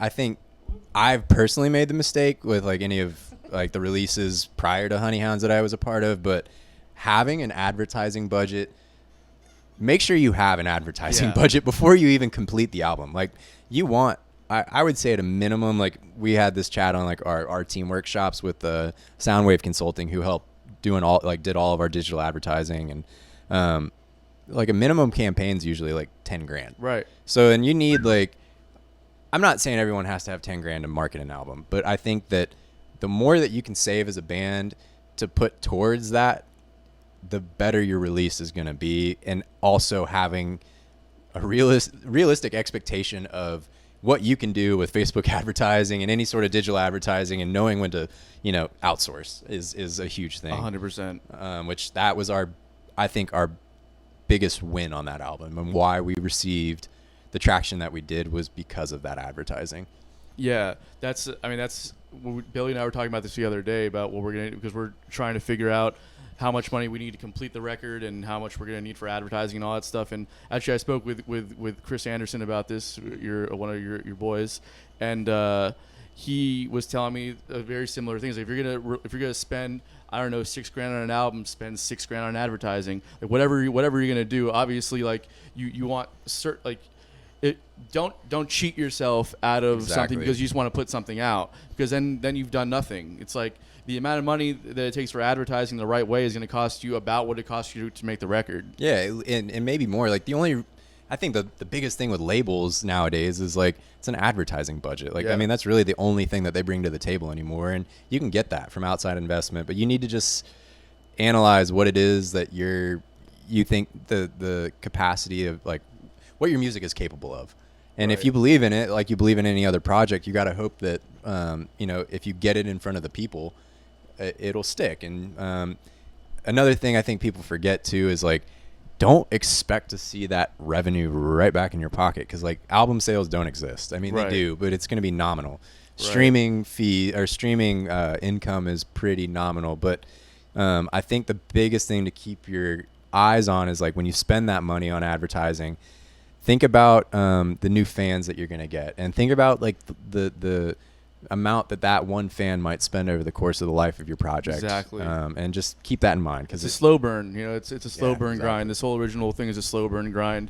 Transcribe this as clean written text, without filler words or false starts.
I think I've personally made the mistake with like any of like the releases prior to Honeyhounds that I was a part of, but having an advertising budget, make sure you have an advertising budget before you even complete the album. Like you want, I would say at a minimum, like we had this chat on like our team workshops with Soundwave Consulting, who helped did all of our digital advertising, and like a minimum campaign's usually like 10 grand. Right. So, and you need like, I'm not saying everyone has to have 10 grand to market an album, but I think that the more that you can save as a band to put towards that, the better your release is going to be. And also having a realistic expectation of what you can do with Facebook advertising and any sort of digital advertising, and knowing when to, outsource is a huge thing. 100%. Which that was I think our biggest win on that album, and why we received the traction that we did was because of that advertising. Yeah, that's Billy and I were talking about this the other day about what we're going to do, because we're trying to figure out how much money we need to complete the record and how much we're going to need for advertising and all that stuff. And actually I spoke with Chris Anderson about this, one of your boys, and he was telling me very similar things. Like if you're going to spend, I don't know, $6 grand on an album, spend $6 grand on advertising. Like whatever you're going to do, obviously like you want don't cheat yourself out of something because you just want to put something out, because then you've done nothing. It's like the amount of money that it takes for advertising the right way is going to cost you about what it costs you to make the record. Yeah, and maybe more. Like I think the biggest thing with labels nowadays is like it's an advertising budget. Like, I mean, that's really the only thing that they bring to the table anymore. And you can get that from outside investment, but you need to just analyze what it is that you think the capacity of like what your music is capable of. And if you believe in it, like you believe in any other project, you got to hope that, if you get it in front of the people, it'll stick. And another thing I think people forget too is like, don't expect to see that revenue right back in your pocket, because like album sales don't exist. I mean, they do, but it's going to be nominal. Streaming fee or streaming income is pretty nominal. But I think the biggest thing to keep your eyes on is like when you spend that money on advertising, think about the new fans that you're going to get, and think about like the amount that one fan might spend over the course of the life of your project. Exactly. And just keep that in mind, because it's a slow burn. It's a slow burn grind. This whole original thing is a slow burn grind.